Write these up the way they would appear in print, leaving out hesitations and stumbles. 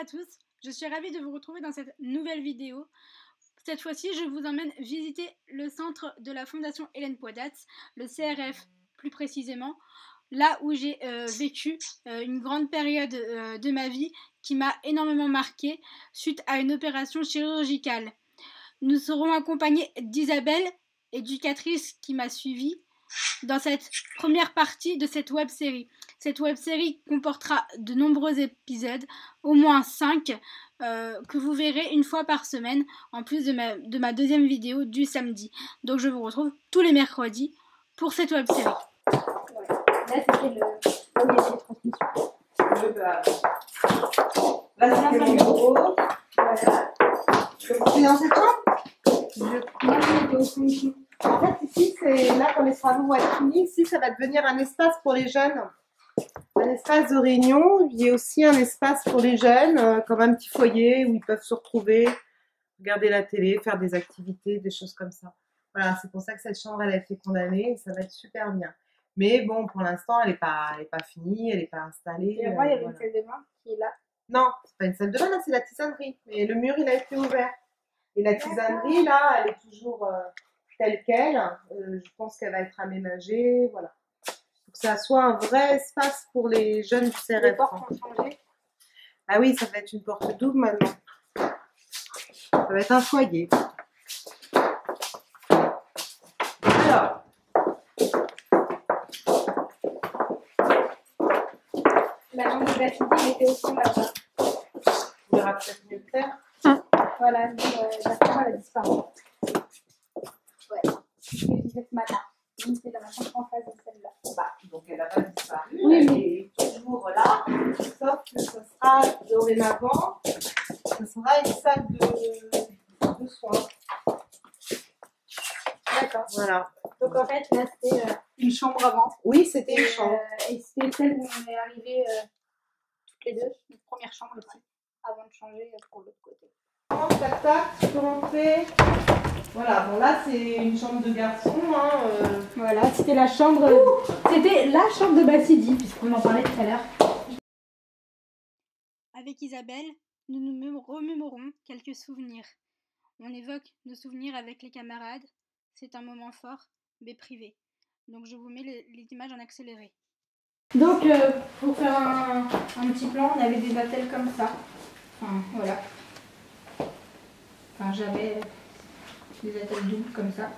à tous, je suis ravie de vous retrouver dans cette nouvelle vidéo. Cette fois-ci, je vous emmène visiter le centre de la Fondation Hélène Poidat, le CRF plus précisément, là où j'ai vécu une grande période de ma vie qui m'a énormément marquée suite à une opération chirurgicale. Nous serons accompagnés d'Isabelle, éducatrice qui m'a suivie, dans cette première partie de cette web-série. Cette web-série comportera de nombreux épisodes, au moins 5, que vous verrez une fois par semaine, en plus de ma deuxième vidéo du samedi. Donc je vous retrouve tous les mercredis pour cette web-série. Ouais. Là, c'était le transmission. Là, c'est mon bureau. Voilà. C'est dans cette chambre? Moi, j'étais au fond ici. En fait, ici, c'est là quand les travaux vont être finis. Ici, ça va devenir un espace pour les jeunes. Un espace de réunion. Il y a aussi un espace pour les jeunes, comme un petit foyer où ils peuvent se retrouver, regarder la télé, faire des activités, des choses comme ça. Voilà, c'est pour ça que cette chambre, elle a été condamnée et ça va être super bien. Mais bon, pour l'instant, elle est pas finie, elle n'est pas installée. Et moi, il y avait une salle de bain qui est là. Non, c'est pas une salle de bain, là, c'est la tisanerie. Mais le mur, il a été ouvert. Et la tisanerie, là, elle est toujours telle qu'elle. Je pense qu'elle va être aménagée, voilà. Pour que ça soit un vrai espace pour les jeunes du CRF. Les portes ont changé. Ah oui, ça va être une porte double maintenant. Ça va être un foyer. Alors. La chambre de Bastille était au fond là-bas. On verra peut-être mieux clair. Voilà, la chambre elle a disparu. Ouais, je l'ai fait ce matin. C'est dans la chambre en face de celle-là. Bah, donc elle n'a pas disparu. Oui, elle mais est toujours là. Sauf que ce sera dorénavant, ce sera une salle de soins. d'accord. Voilà. Donc en fait, là c'était une chambre avant. Oui, c'était une chambre. Et c'était celle où on est arrivés toutes les deux, notre première chambre ici, avant de changer pour l'autre côté. Tac, tac, tu peux rentrer. Voilà, bon là c'est une chambre de garçon. Hein, Voilà, c'était la chambre de Bassidi, puisqu'on en parlait tout à l'heure. Avec Isabelle, nous nous remémorons quelques souvenirs. On évoque nos souvenirs avec les camarades. C'est un moment fort, mais privé. Donc je vous mets les images en accéléré. Donc pour faire un petit plan, on avait des attelles comme ça. Enfin voilà. Enfin j'avais des attelles doubles comme ça.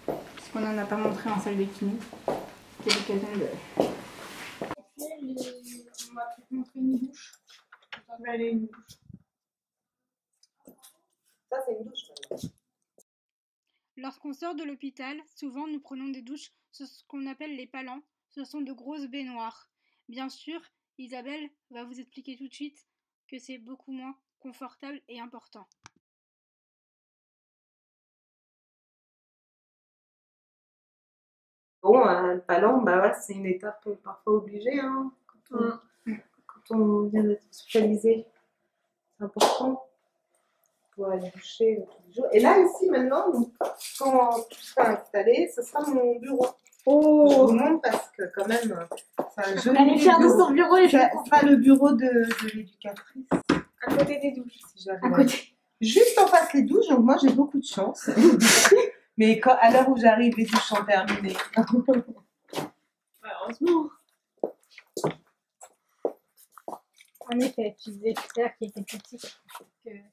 Parce qu'on n'en a pas montré en salle de kiné. C'était l'occasion de... On m'a peut-être montré une douche. elle est une douche. Ça c'est une douche. Lorsqu'on sort de l'hôpital, souvent nous prenons des douches sur ce qu'on appelle les palans. Ce sont de grosses baignoires. Bien sûr, Isabelle va vous expliquer tout de suite que c'est beaucoup moins confortable et important. Bon, le palan, bah ouais, c'est une étape parfois obligée hein, quand on vient d'être hospitalisé. C'est important pour aller doucher tous les jours. Et là, ici, maintenant, donc, quand tout sera installé, ce sera mon bureau. Oh, je vous montre parce que quand même, c'est un joli elle est fière de son bureau et ça sera le bureau de l'éducatrice. à côté des douches. Si j'arrive À côté. Juste en face les douches, donc moi j'ai beaucoup de chance. Mais à l'heure où j'arrive, les douches sont terminées. Heureusement. En effet, tu disais tout à l'heure qu'il était petit. C'est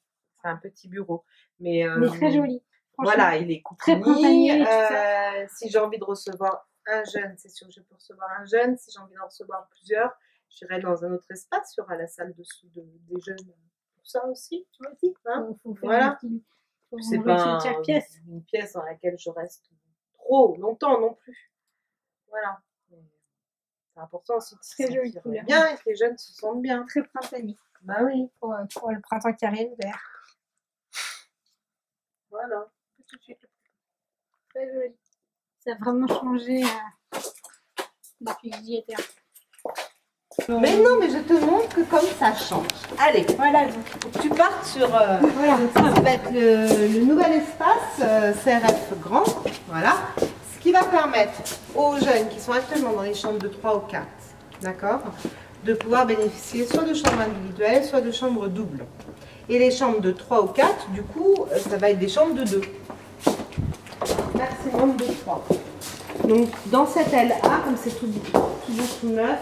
un petit bureau. Mais très joli. Voilà, il est Très coupé. printanier. Si j'ai envie de recevoir un jeune, c'est sûr que je peux recevoir un jeune. Si j'ai envie d'en recevoir plusieurs, j'irai dans un autre espace. Il y aura la salle dessous des jeunes pour ça aussi. Tu vois aussi, hein, faut faire voilà. C'est pas chaque pièce. Une pièce dans laquelle je reste trop longtemps non plus. Voilà. C'est important aussi de se sentir bien et que les jeunes se sentent bien. Très printanier. Bah oui. Pour le printemps qui arrive, vert. Voilà. Tout de suite. Très joli. Ça a vraiment changé depuis que j'y étais. Mais non, mais je te montre que comme ça change. Allez, Voilà. faut que tu partes sur... Voilà. Ça va être le nouvel espace CRF grand. Voilà. Ce qui va permettre aux jeunes qui sont actuellement dans les chambres de 3 ou 4, d'accord, de pouvoir bénéficier soit de chambres individuelles, soit de chambres doubles. Et les chambres de 3 ou 4, du coup, ça va être des chambres de 2. Maximum de 3. Donc, dans cette LA, comme c'est tout neuf,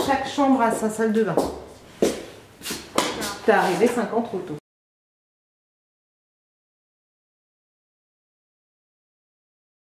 chaque chambre a sa salle de bain. C'est arrivé 50 autos.